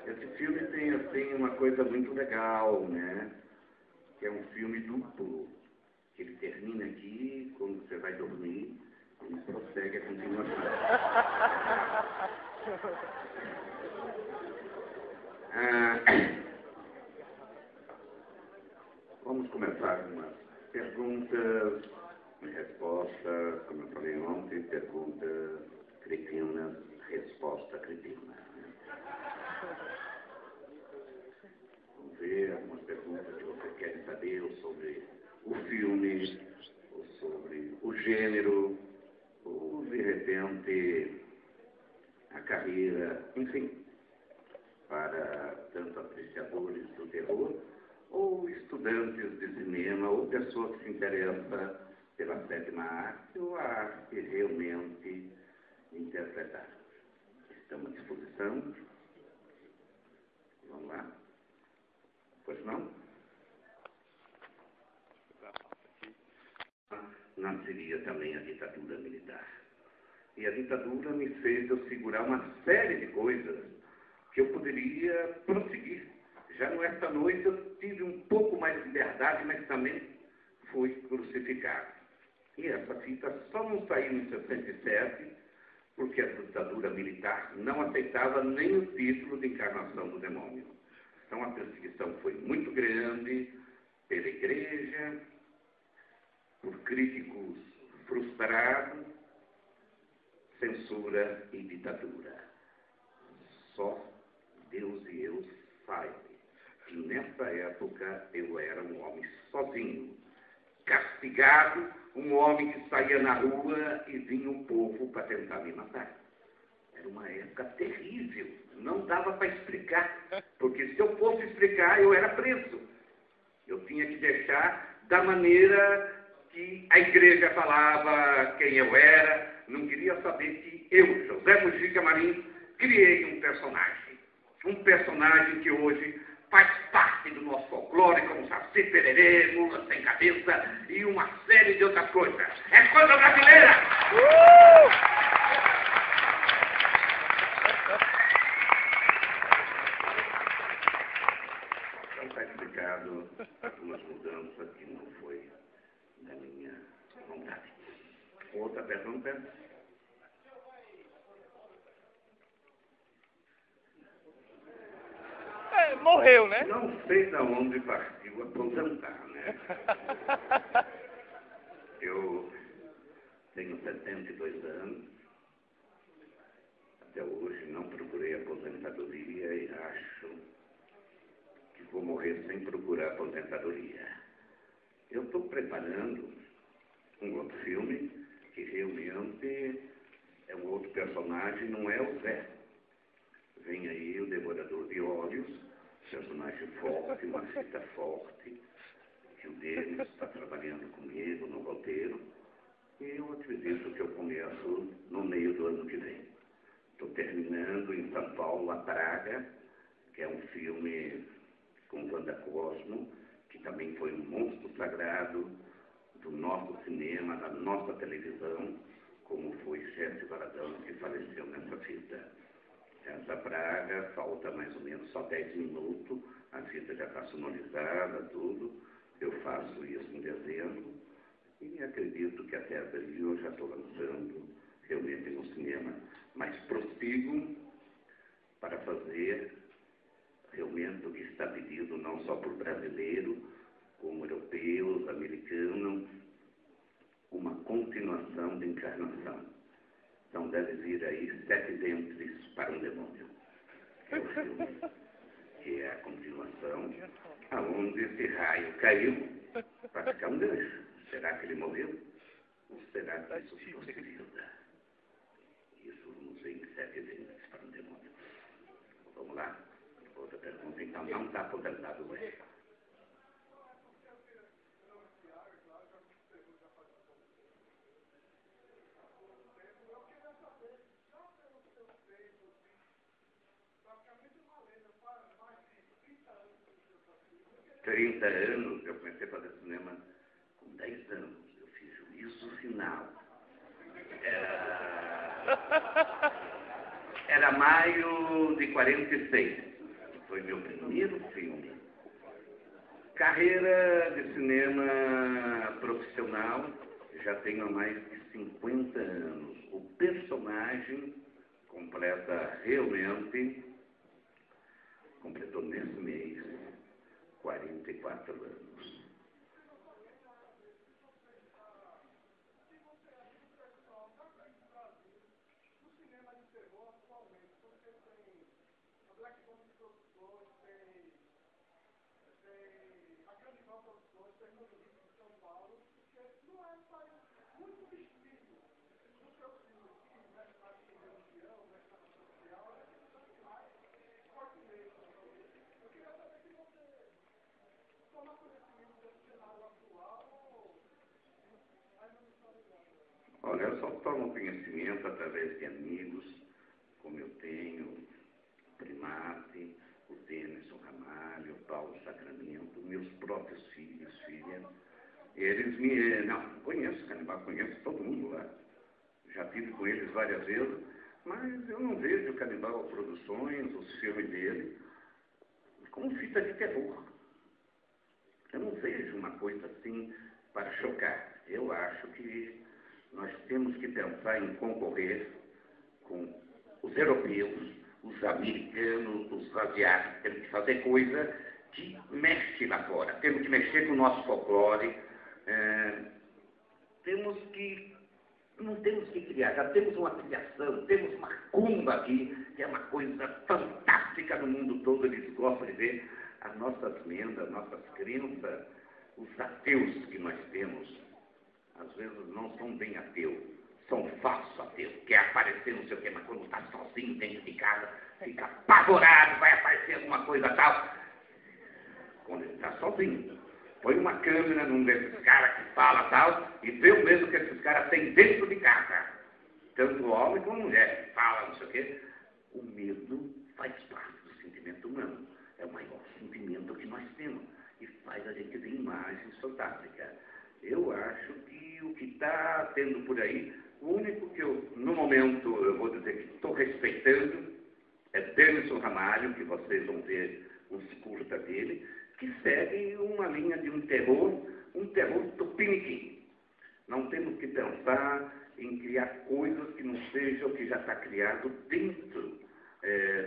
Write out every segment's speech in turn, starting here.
Esse filme tem, assim, uma coisa muito legal, né? Que é um filme duplo. Que ele termina aqui, quando você vai dormir, e prossegue a continuação. Vamos começar com umas perguntas e respostas, como eu falei ontem, perguntas cretinas, resposta cretina. Vamos ver algumas perguntas que você quer saber ou sobre o filme, ou sobre o gênero, ou de repente a carreira, enfim, para tanto apreciadores do terror, ou estudantes de cinema, ou pessoas que se interessam pela sétima arte, ou a arte realmente interpretada. Estamos à disposição. Vamos lá. Pois não? Nasceria também a ditadura militar. E a ditadura me fez eu segurar uma série de coisas que eu poderia prosseguir. Já nesta noite eu tive um pouco mais de liberdade, mas também fui crucificado. E essa fita só não saiu em 67, porque a ditadura militar não aceitava nem o título de encarnação do demônio. Então a perseguição foi muito grande pela igreja, por críticos frustrados, censura e ditadura. Só Deus e eu sabem que nessa época eu era um homem sozinho, castigado, um homem que saía na rua e vinha o povo para tentar me matar. Era uma época terrível, não dava para explicar, porque se eu fosse explicar eu era preso. Eu tinha que deixar da maneira que a igreja falava quem eu era. Não queria saber que eu, José Mujica Marins, criei um personagem. Um personagem que hoje faz parte do nosso folclore, como Saci Pererê, Mula Sem Cabeça e uma série de outras coisas. É coisa brasileira! Então está explicado algumas mudanças que não foi da minha vontade. Outra pergunta? Morreu, né? Não sei de onde partiu aposentar, né? Eu tenho 72 anos. Até hoje não procurei aposentadoria e acho que vou morrer sem procurar aposentadoria. Eu estou preparando um outro filme que realmente é um outro personagem, não é o Zé. Vem aí o Devorador de Olhos, personagem forte, uma fita forte, que o Denis está trabalhando comigo no roteiro, e eu acredito que eu começo no meio do ano que vem. Estou terminando em São Paulo, A Praga, que é um filme com Wanda Cosmo, que também foi um monstro sagrado do nosso cinema, da nossa televisão, como foi Jesse Valadão, que faleceu nessa fita. Essa Praga, falta mais ou menos só 10 minutos, a fita já está sonorizada, tudo. Eu faço isso em dezembro e acredito que até abril eu já estou lançando realmente no cinema. Mas prossigo para fazer realmente o que está pedido não só por brasileiro, como europeus, americanos, uma continuação de encarnação. Então deve vir aí 7 Dentes para um Demônio. É o filme, que é a continuação, aonde esse raio caiu para ficar um gancho. Será que ele morreu? Ou será que isso ficou vida? Isso vamos ver em 7 Dentes para um Demônio. Vamos lá? Outra pergunta, então não está aposentado hoje. Há 30 anos, eu comecei a fazer cinema com 10 anos. Eu fiz Juízo Final. Era maio de 46. Foi meu primeiro filme. Carreira de cinema profissional, já tenho há mais de 50 anos. O personagem completou nesse mês 44 anos. Olha, eu só tomo conhecimento através de amigos, como eu tenho o Primate, o Denison Ramalho, o Paulo Sacramento, meus próprios filhos, filhas. Eles não, conheço Canibal, conheço todo mundo lá. Já tive com eles várias vezes, mas eu não vejo Canibal Produções, os filmes dele, como fita de terror. Eu não vejo uma coisa assim para chocar. Eu acho que nós temos que pensar em concorrer com os europeus, os americanos, os asiáticos. Temos que fazer coisa que mexe lá fora. Temos que mexer com o nosso folclore. Não temos que criar, já temos uma criação, temos uma cumba aqui, que é uma coisa fantástica no mundo todo. Eles gostam de ver as nossas lendas, as nossas crenças, os ateus que nós temos. Às vezes não são bem ateus, são falsos ateus. Quer aparecer não sei o quê, mas quando está sozinho dentro de casa, fica apavorado, vai aparecer alguma coisa tal. Quando ele está sozinho, põe uma câmera num desses caras que fala tal, e vê o mesmo que esses caras têm dentro de casa. Tanto homem como mulher, fala não sei o quê. O medo faz parte do sentimento humano. É o maior sentimento que nós temos. E faz a gente ver imagens fantásticas. Eu acho que o que está tendo por aí, o único que eu, no momento, eu vou dizer que estou respeitando, é Denison Ramalho, que vocês vão ver os curta dele, que segue uma linha de um terror tupiniquim. Não temos que pensar em criar coisas que não sejam o que já está criado dentro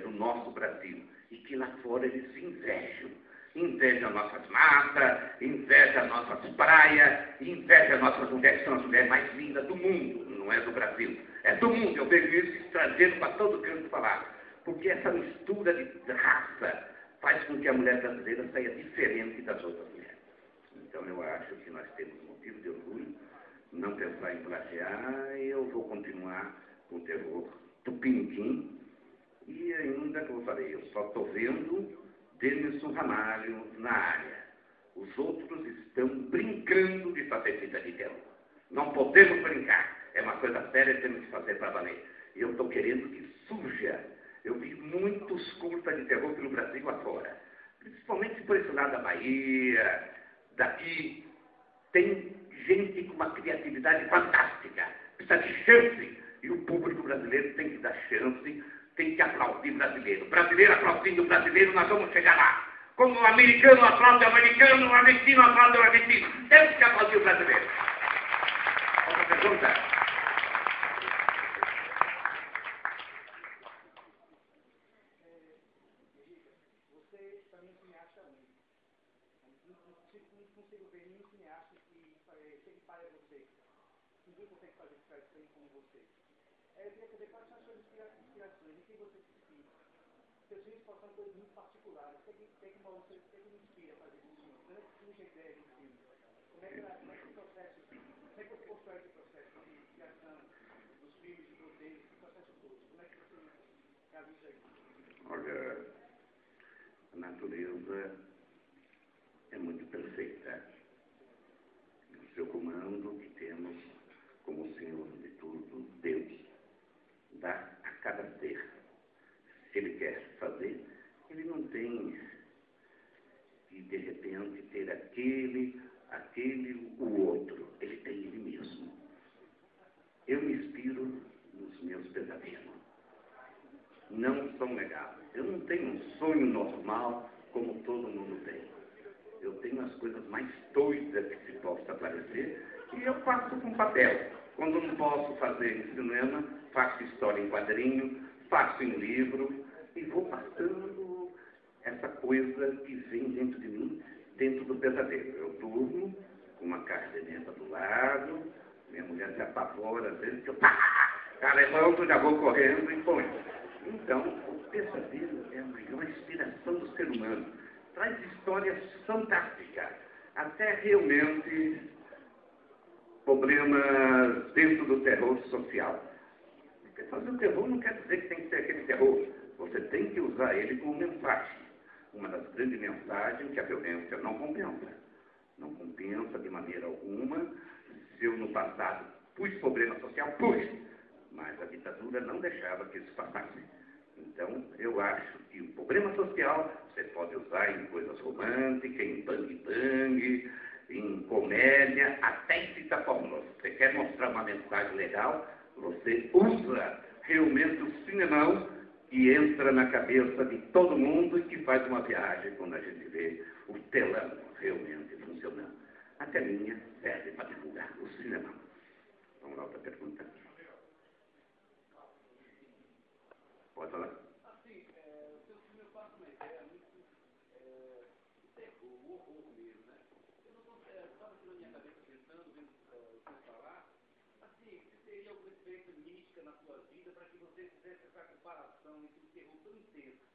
do nosso Brasil. E que lá fora eles se invejam. Invejam nossas matas, invejam nossas praias, invejam nossas mulheres, que são as mulheres mais lindas do mundo, não é do Brasil. É do mundo, eu vejo isso estrangeiro para todo canto falar. Porque essa mistura de raça faz com que a mulher brasileira saia diferente das outras mulheres. Então eu acho que nós temos motivo de orgulho, não pensar em plagiar, e eu vou continuar com o terror tupiniquim. E ainda, como eu falei, eu só estou vendo Denison Ramalho na área. Os outros estão brincando de fazer fita de terror. Não podemos brincar. É uma coisa séria que temos que fazer para valer. E eu estou querendo que surja. Eu vi muitos curtas de terror pelo Brasil afora. Principalmente por esse lado da Bahia, daqui. Tem gente com uma criatividade fantástica. Precisa de chance. E o público brasileiro tem que dar chance. Tem que aplaudir o brasileiro. Brasileiro aplaudindo o brasileiro, nós vamos chegar lá. Como o americano aplaude o americano, o argentino aplaude o argentino. Temos que aplaudir o brasileiro. Outra pergunta? Você também é cineasta único. Não consigo ver nenhum cineasta que chegue para você. Ninguém consegue fazer isso como você. Eu queria saber quais são as suas inspirações, em que você se inspira. Seus filmes são coisas muito particulares. O que me inspira a fazer esse filme? Como é que surge a ideia desse filme? Como é que o processo, como é que você constrói esse processo de criação dos filmes, de roteiros, esse processo todo? Como é que você faz isso aí? Olha, a natureza é muito perfeita. O seu comando que temos como Senhor de tudo, Deus, dá a cada ser. Se ele quer fazer, ele não tem que, de repente, ter aquele, o outro. Ele tem ele mesmo. Eu me inspiro nos meus pesadelos. não são negados. Eu não tenho um sonho normal como todo mundo tem. Eu tenho as coisas mais doidas que se possa aparecer e eu faço com papel. Quando não posso fazer em cinema, faço história em quadrinho, faço em livro e vou passando essa coisa que vem dentro de mim, dentro do pesadelo. Eu durmo com uma caderneta do lado, minha mulher se apavora, às vezes eu levanto, já vou correndo e põe. Então, o pesadelo é a maior inspiração do ser humano. Traz histórias fantásticas, até realmente problemas dentro do terror social. Porque fazer o terror não quer dizer que tem que ser aquele terror. Você tem que usar ele como mensagem. Uma das grandes mensagens que a violência não compensa. Não compensa de maneira alguma. Se eu no passado pus problema social, pus. Mas a ditadura não deixava que isso passasse. Então, eu acho que o problema social você pode usar em coisas românticas, em bang-bang, em comédia, até em cita pornô. Você quer mostrar uma mensagem legal, você usa realmente o cinemão que entra na cabeça de todo mundo e que faz uma viagem quando a gente vê o telão realmente funcionando. Até minha serve para divulgar o cinema. Vamos lá, outra pergunta. Pode falar? Assim, o seu filme eu faço uma ideia muito do terror, o horror mesmo, né? Eu não estava aqui na minha cabeça pensando, vendo o senhor falar, assim, se teria alguma experiência mística na sua vida para que você fizesse essa comparação entre o terror tão intenso,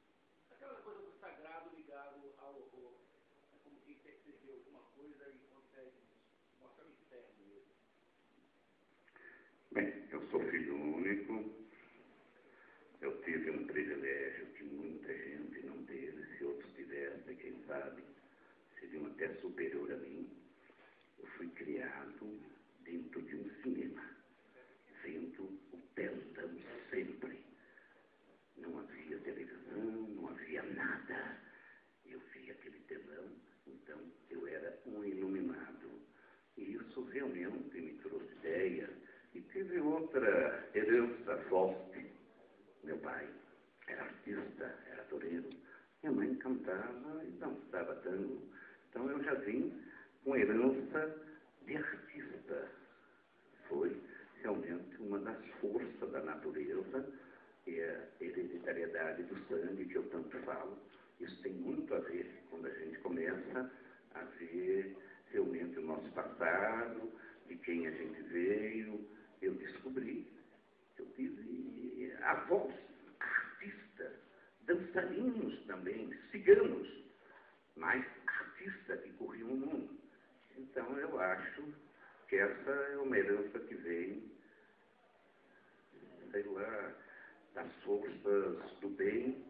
aquela coisa do sagrado ligado ao horror, é como quem percebeu alguma coisa e consegue mostrar o inferno mesmo. Bem, eu sou filho único. Eu tive um privilégio que muita gente não teve. Se outros tivessem, quem sabe, seriam até superior a mim. Eu fui criado dentro de um cinema, vendo o telão sempre. Não havia televisão, não havia nada. Eu via aquele telão, então eu era um iluminado. E isso realmente me trouxe ideia. E tive outra herança forte. Meu pai era artista, era toureiro. Minha mãe cantava e dançava tango. Então eu já vim com herança de artista. Foi realmente uma das forças da natureza, e a hereditariedade do sangue que eu tanto falo. Isso tem muito a ver quando a gente começa a ver realmente o nosso passado, de quem a gente veio. Eu descobri que eu tive avós, artistas, dançarinos também, ciganos, mas artistas que corriam o mundo. Então eu acho que essa é uma herança que vem, sei lá, das forças do bem,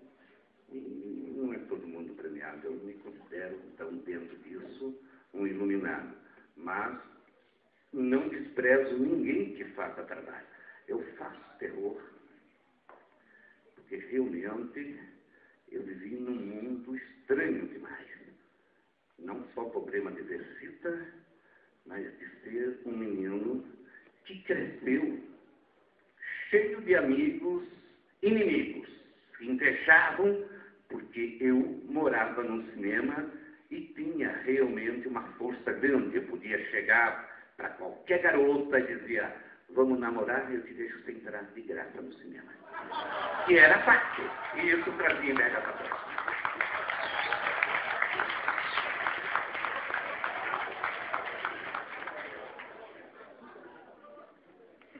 e não é todo mundo premiado. Eu me considero, então, dentro disso, um iluminado. Mas não desprezo ninguém que faça trabalho. Eu faço terror, porque realmente eu vivi num mundo estranho demais. Não só problema de visita, mas de ser um menino que cresceu cheio de amigos inimigos, que invejavam porque eu morava num cinema e tinha realmente uma força grande. Eu podia chegar para qualquer garota e dizia: vamos namorar e eu te deixo sem entrar de graça no cinema. Que era fácil. E isso trazia inveja para todos.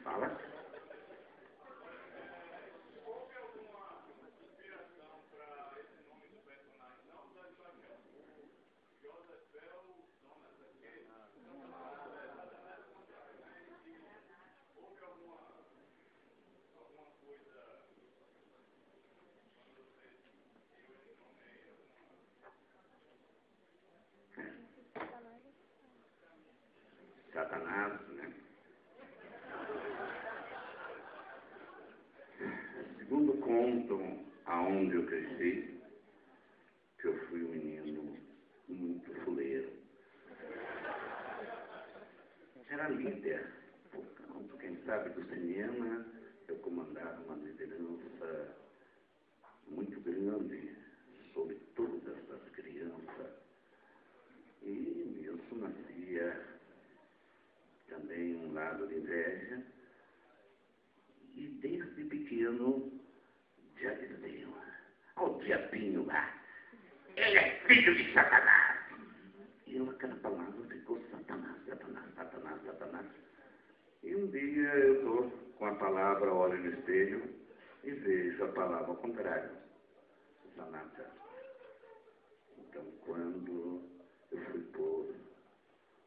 Fala. Satanás, né? Segundo conto aonde eu cresci, que eu fui um menino muito fuleiro. Era líder, por canto, quem sabe, do cinema. Eu comandava uma liderança filho de Satanás. E aquela palavra ficou Satanás, Satanás, Satanás, Satanás. E um dia eu estou com a palavra, olho no espelho e vejo a palavra ao contrário, Sanata. Então, quando eu fui pôr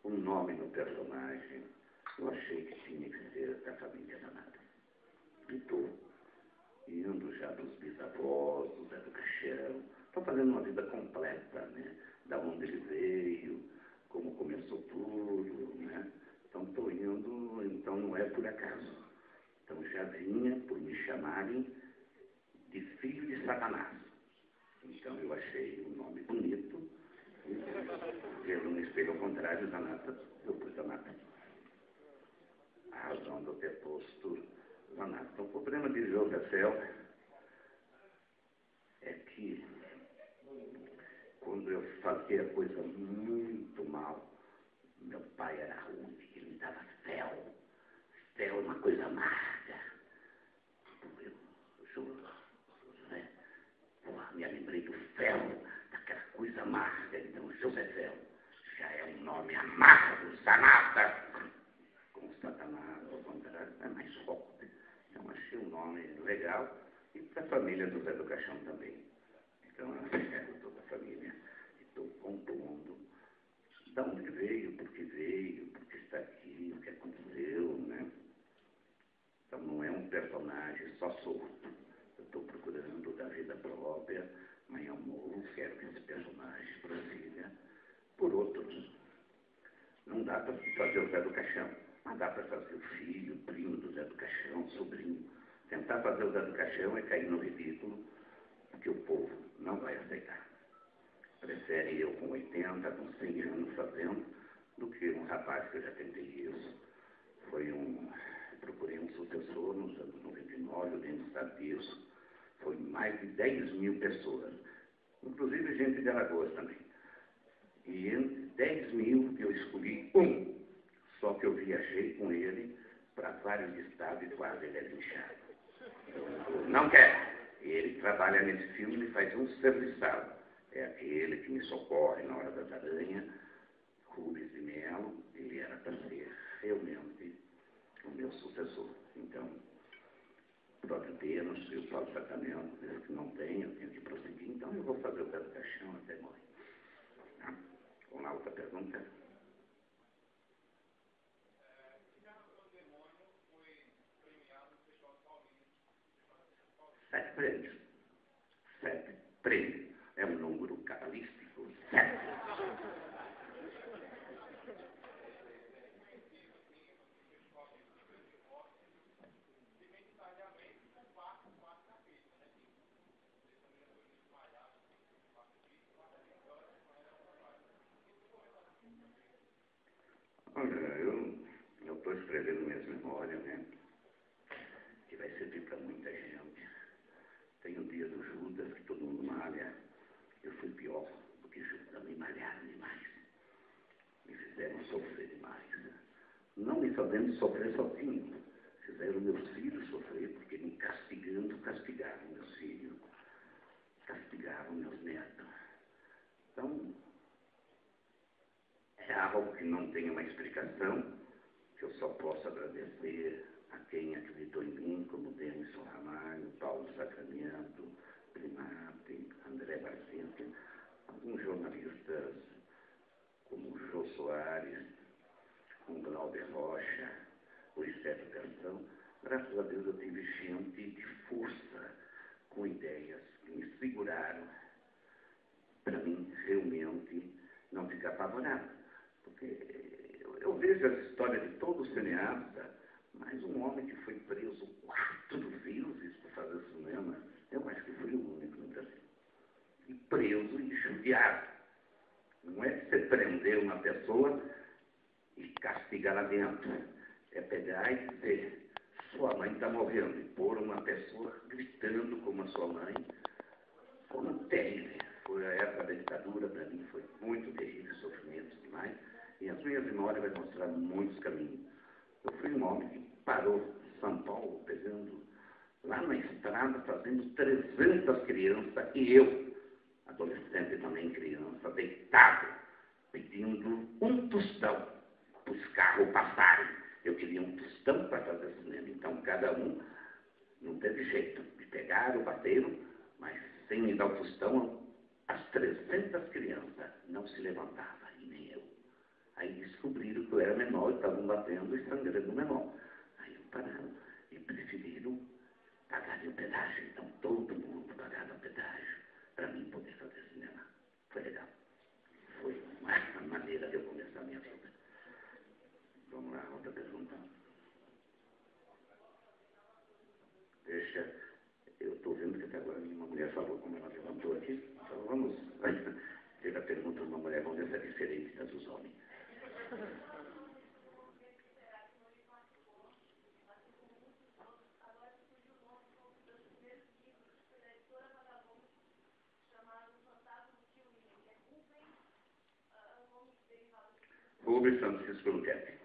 um nome no personagem, eu achei que tinha que ser da família Sanata. E estou indo já dos bisavós, do Zé do Caixão, estou fazendo uma vida completa, né? Da onde ele veio, como começou tudo, né? Então estou indo, então não é por acaso. Então já vinha por me chamarem de filho de Satanás. Então eu achei um nome bonito, vendo no espelho ao contrário, Zanata, eu pus Zanata. A razão de eu ter posto Zanata. Então o problema de Josefel é que quando eu fazia coisa muito mal, meu pai era ruim, ele me dava fel. Fel é uma coisa amarga. José, me lembrei do fel, daquela coisa amarga. Então, Josefel já é um nome amargo, Sanata. Com Satanás, ao contrário, é mais forte. Então, achei um nome legal. E para a família do Zé do Caixão também. Então, eu pego toda a família e estou compondo. Da onde veio, por que está aqui, o que aconteceu, né? Então, não é um personagem só solto. Eu estou procurando da vida própria, mas eu quero que esse personagem prossiga por outros. Não dá para fazer o Zé do Caixão, mas dá para fazer o filho, o primo do Zé do Caixão, sobrinho. Tentar fazer o Zé do Caixão é cair no ridículo, porque o povo não vai aceitar. Prefere eu com 80, com 100 anos fazendo, do que um rapaz que eu já tentei isso. Procurei um sucessor nos anos 99, o Lênin sabe disso. Foi mais de 10 mil pessoas, inclusive gente de Alagoas também. E entre 10 mil eu escolhi um, só que eu viajei com ele para vários estados e quase ele é linchado. Não quer. Ele trabalha nesse filme e faz um serviçal. É aquele que me socorre na hora das aranhas, Rubens de Melo. Ele era para ser realmente o meu sucessor. Então, pode ter, não sei o próprio tratamento, desde que não tem, eu tenho que prosseguir. Então, eu vou fazer o Zé do Caixão até morrer. Tá? Vamos lá, outra pergunta. Sete prêmios. 7 prêmios. É um número cabalístico. 7. Olha, eu estou escrevendo minhas memórias, né? Que vai servir para muita gente. Tem o dia do Judas, que todo mundo malha. Eu fui pior, porque Judas me malharam demais. Me fizeram sofrer demais. Não me fazendo sofrer sozinho. Fizeram meus filhos sofrer, porque me castigando, castigaram meus filhos. Castigaram meus netos. Então, é algo que não tem uma explicação, que eu só posso agradecer a quem acreditou em mim, como Denison Ramalho, Paulo Sacramento, Primati, André Barcinski, alguns jornalistas como o Jô Soares, o Glauber Rocha, o Estéreo Persão. Graças a Deus eu tive gente de força, com ideias que me seguraram para mim realmente não ficar apavorado. Porque eu vejo a história de todo cineasta, mas um homem que foi preso 4 vezes por fazer cinema, eu acho que foi o único no Brasil. E preso e judiado. Não é que você prender uma pessoa e castigar lá dentro. É pegar e dizer, sua mãe está morrendo, e pôr uma pessoa gritando como a sua mãe. Foi terrível. Foi a época da ditadura, para mim foi muito terrível, sofrimento demais. E as minhas memórias vão mostrar muitos caminhos. Eu fui um homem que parou em São Paulo, pegando lá na estrada, fazendo 300 crianças, e eu adolescente também criança, deitado, pedindo um tostão para os carros passarem. Eu queria um tostão para fazer cinema. Então, cada um não teve jeito. Me pegaram, bateram, mas sem me dar o tostão, as 300 crianças não se levantavam, e nem eu. Aí descobriram que eu era menor e estavam batendo e sangrando o menor. Aí pararam e preferiram pagar o pedágio. Então, todo mundo pagava o pedágio para mim poder fazer cinema. Foi legal. Foi uma maneira de eu começar a minha vida. Vamos lá, outra pergunta. Deixa, eu estou vendo que até agora uma mulher falou, como ela levantou aqui. Então vamos ter a pergunta de uma mulher, vamos ver se é diferente da dos homens. Rubens Francisco Luquete.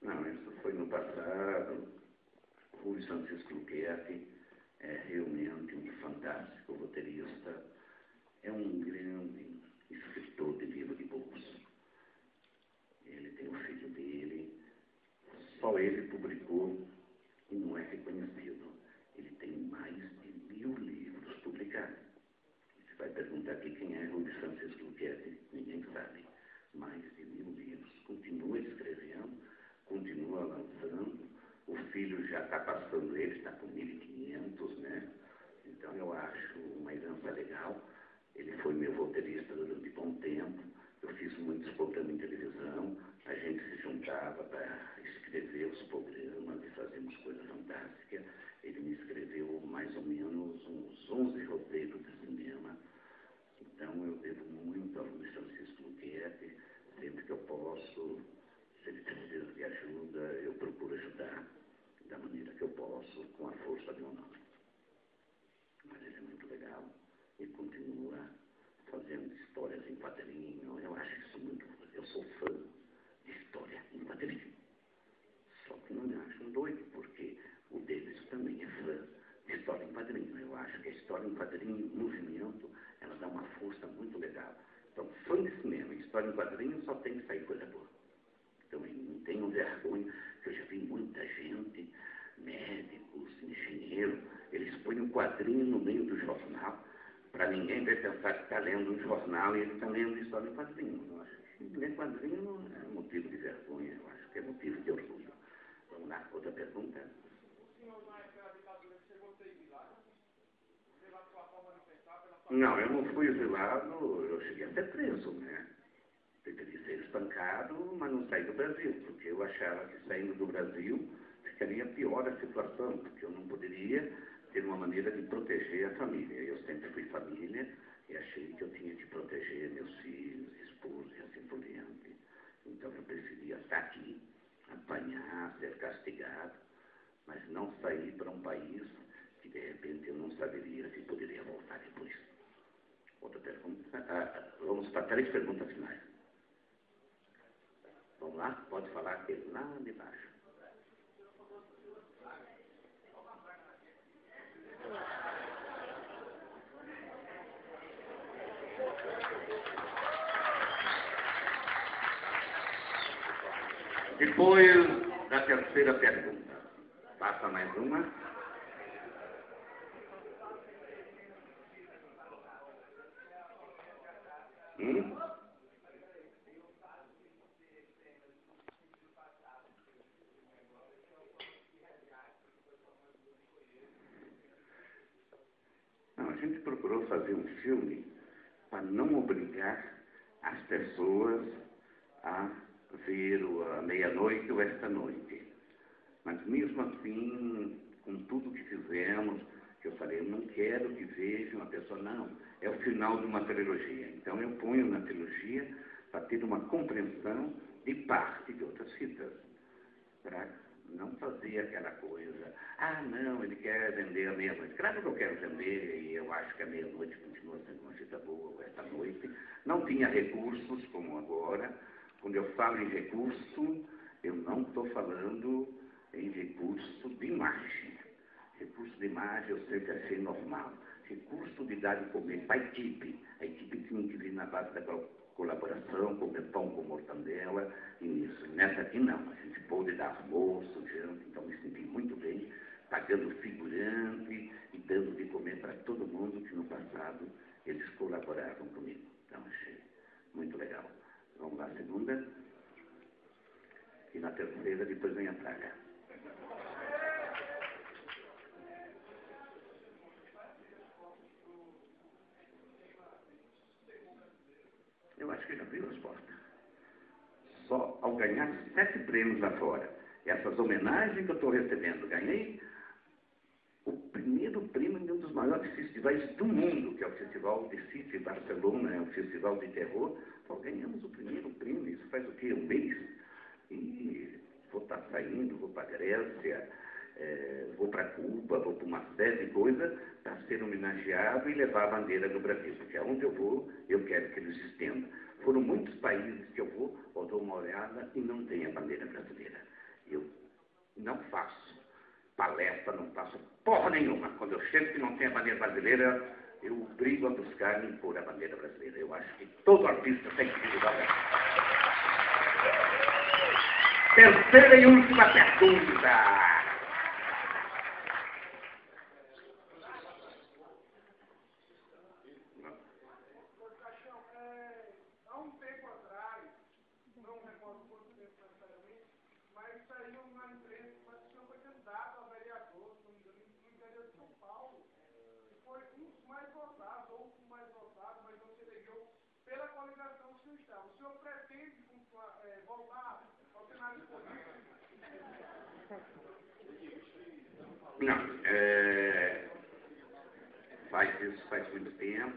Não, isso foi no passado. Rubens Francisco Luquete é realmente um fantástico roteirista, é um grande escritor de livro de bolso. Ele tem o filho dele, só ele publicou e não é reconhecido. Ele tem mais de 1000 livros publicados. Você vai perguntar aqui quem é Rubens Francisco Luquete, ninguém sabe. Mais de 1000 livros, continua escrevendo, continua lançando. O filho já está passando ele, está com 1500, né? Então eu acho uma herança legal. Ele foi meu roteirista durante bom tempo. Eu fiz muitos programas em televisão. A gente se juntava para escrever os programas e fazíamos coisas fantásticas. Ele me escreveu mais ou menos uns 11 roteiros de cinema. Então eu devo muito ao Rubens Francisco Luquete. Sempre que eu posso, se ele precisa de ajuda, eu procuro ajudar da maneira que eu posso, com a força do meu nome. Mas ele é muito legal e continua fazendo histórias em quadrinho. Eu acho isso muito... Eu sou fã de história em quadrinho. Só que não me acho um doido, porque o Davis também é fã de história em quadrinho. Eu acho que a história em quadrinho, movimento, ela dá uma força muito legal. Então, fã de cinema e história em quadrinho só tem que sair coisa boa. Então, não tenho vergonha, que eu já vi muita gente, médicos, engenheiros, eles põem um quadrinho no meio do jornal, para ninguém ver pensar que está lendo um jornal e ele está lendo história em quadrinho. Eu acho que ler quadrinho não é motivo de vergonha, eu acho que é motivo de orgulho. Vamos lá, outra pergunta. O senhor, na época da ditadura, chegou a ser exilado? Pela sua forma de pensar, pela sua... Não, eu não fui exilado, eu cheguei a ser preso, né? Deveria ser espancado, mas não saí do Brasil, porque eu achava que saindo do Brasil ficaria pior a situação, porque eu não poderia ter uma maneira de proteger a família. Eu sempre fui família e achei que eu tinha que proteger meus filhos, esposa e assim por diante. Então eu preferia estar aqui, apanhar, ser castigado, mas não sair para um país que de repente eu não saberia se poderia voltar depois. Outra pergunta. Vamos para 3 perguntas finais. Vamos lá? Pode falar aqui lá de baixo. Depois da terceira pergunta. Passa mais uma. Não, a gente procurou fazer um filme para não obrigar as pessoas a ver a meia-noite ou esta noite. Mas mesmo assim, com tudo que fizemos, que eu falei, eu não quero que vejam a pessoa, não. É o final de uma trilogia. Então eu ponho na trilogia para ter uma compreensão de parte de outras fitas. Para não fazia aquela coisa, ah, não, ele quer vender à meia-noite. Claro que eu quero vender, e eu acho que a meia-noite continua sendo uma fita boa esta noite. Não tinha recursos como agora. Quando eu falo em recurso, eu não estou falando em recurso de imagem. Recurso de imagem eu sempre achei normal. Recurso de dar de comer para a equipe tinha que vir na base da colaboração, comer pão com mortandela, e isso. Nessa aqui não, a gente pôde dar almoço, janta, então me senti muito bem, pagando figurante e dando de comer para todo mundo que no passado eles colaboravam comigo. Então achei muito legal. Vamos lá, segunda. E na terceira, depois vem a praga. Eu acho que já abriu as portas. Só ao ganhar 7 prêmios lá fora, essas homenagens que eu estou recebendo, ganhei o primeiro prêmio de um dos maiores festivais do mundo, que é o Festival de City Barcelona, é um festival de terror. Então, ganhamos o primeiro prêmio, isso faz o quê? Um mês? E vou estar saindo, vou para a Grécia, vou para Cuba, vou para uma série de coisas para ser homenageado e levar a bandeira do Brasil, porque aonde eu vou, eu quero que eles estendam. Foram muitos países que eu dou uma olhada e não tem a bandeira brasileira. Eu não faço palestra, não faço porra nenhuma. Quando eu chego que não tem a bandeira brasileira, eu obrigo a buscar e impor a bandeira brasileira. Eu acho que todo artista tem que divulgar ela. Terceira e última pergunta. Há um tempo atrás, não recordo quanto tempo necessariamente, mas saiu uma imprensa, mas o senhor foi candidato a vereador, no interior de São Paulo, e foi um dos mais votados, ou um dos mais votados, mas não se elegeu pela coligação que o senhor estava. O senhor pretende voltar ao cenário político? Não, faz muito tempo.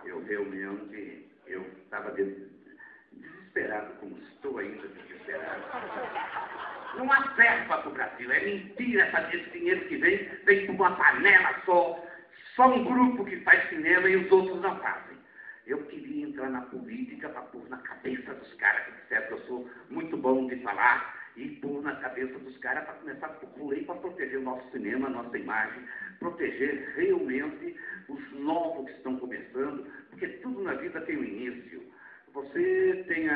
Eu realmente, eu estava desesperado, como estou ainda desesperado. Não há verba para o Brasil, é mentira fazer esse dinheiro que vem por uma panela só um grupo que faz cinema e os outros não fazem. Eu queria entrar na política para pôr na cabeça dos caras, que disseram que eu sou muito bom de falar, e pôr na cabeça dos caras para começar a pôr lei para proteger o nosso cinema, a nossa imagem, proteger realmente os novos que estão começando, porque tudo na vida tem um início. Você tem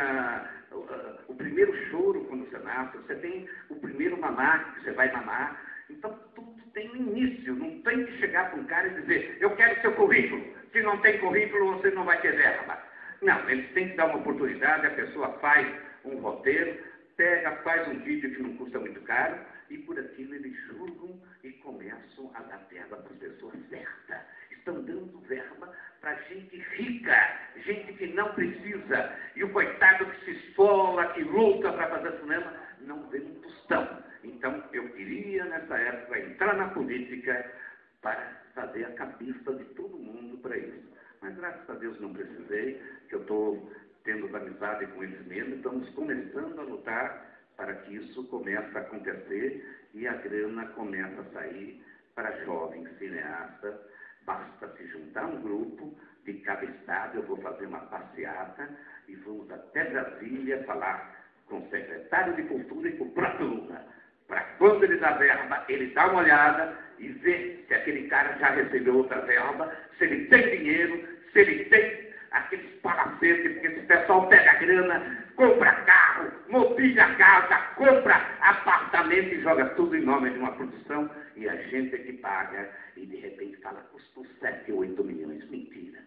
o primeiro choro quando você nasce, você tem o primeiro mamar que você vai mamar, então tudo tem um início, não tem que chegar para um cara e dizer, eu quero seu currículo, se não tem currículo você não vai ter verba. Não, eles têm que dar uma oportunidade, a pessoa faz um roteiro, faz um vídeo que não custa muito caro, e por aquilo eles julgam e começam a dar verba para as pessoas certas. Estão dando verba para gente rica, gente que não precisa, e o coitado que se esfola, que luta para fazer cinema, não vê um tostão. Então, eu queria, nessa época, entrar na política para fazer a cabeça de todo mundo para isso. Mas, graças a Deus, não precisei, que eu estou tendo amizade com eles mesmos, estamos começando a lutar para que isso comece a acontecer e a grana comece a sair para jovens cineastas. Basta se juntar um grupo de cada estado, eu vou fazer uma passeata e vamos até Brasília falar com o secretário de Cultura e com o próprio Lula, para quando ele dá verba, ele dá uma olhada e vê se aquele cara já recebeu outra verba, se ele tem dinheiro, se ele tem aqueles palacetes, porque esse pessoal pega a grana, compra carro, mobília a casa, compra apartamento e joga tudo em nome de uma produção, e a gente é que paga, e de repente fala, custou 7 ou 8 milhões. Mentira.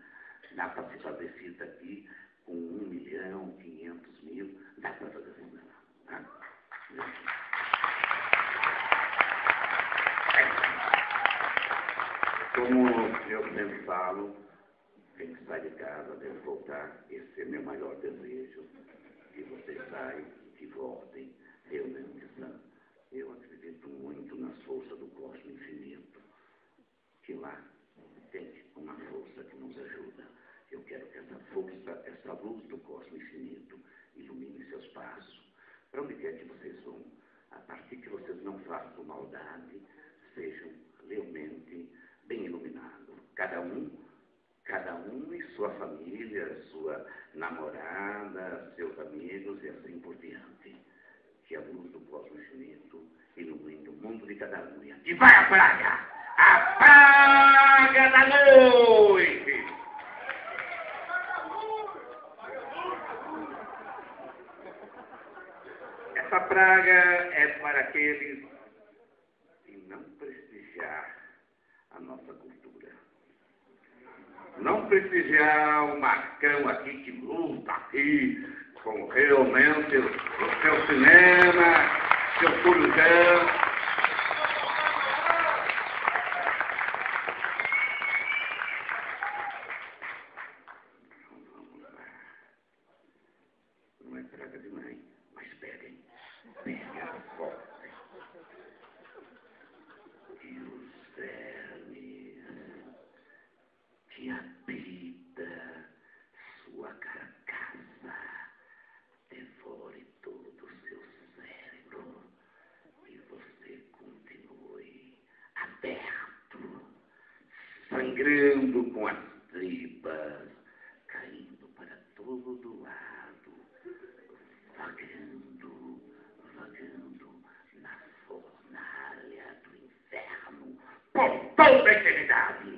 Dá para se fazer fita aqui com 1.500.000, dá para fazer cinema. Tá? Como eu sempre falo, quem sai de casa deve voltar. Esse é meu maior desejo, que vocês saiam, que voltem, realmente são. Eu acredito muito nas forças do cosmos infinito, que lá tem uma força que nos ajuda. Eu quero que essa força, essa luz do cosmos infinito, ilumine seus passos. Para onde quer que vocês vão, a partir que vocês não façam maldade, sejam realmente bem iluminados. Cada um e sua família, sua namorada, seus amigos e assim por diante. Que a luz do cosmos infinito ilumine o mundo de cada um. E aqui vai a praga! A praga da noite! Essa praga é para aqueles que não prestigiar a nossa cultura. Não prestigiar o Marcão aqui que luta aqui com realmente o seu cinema, seu corujão. Não é praga de mãe, mas peguem forte. E os vermes que habita sua carcaça devore todo o seu cérebro e você continue aberto, sangrando com as tripas, caindo para todo lado, vagando na fornalha do inferno por toda a eternidade.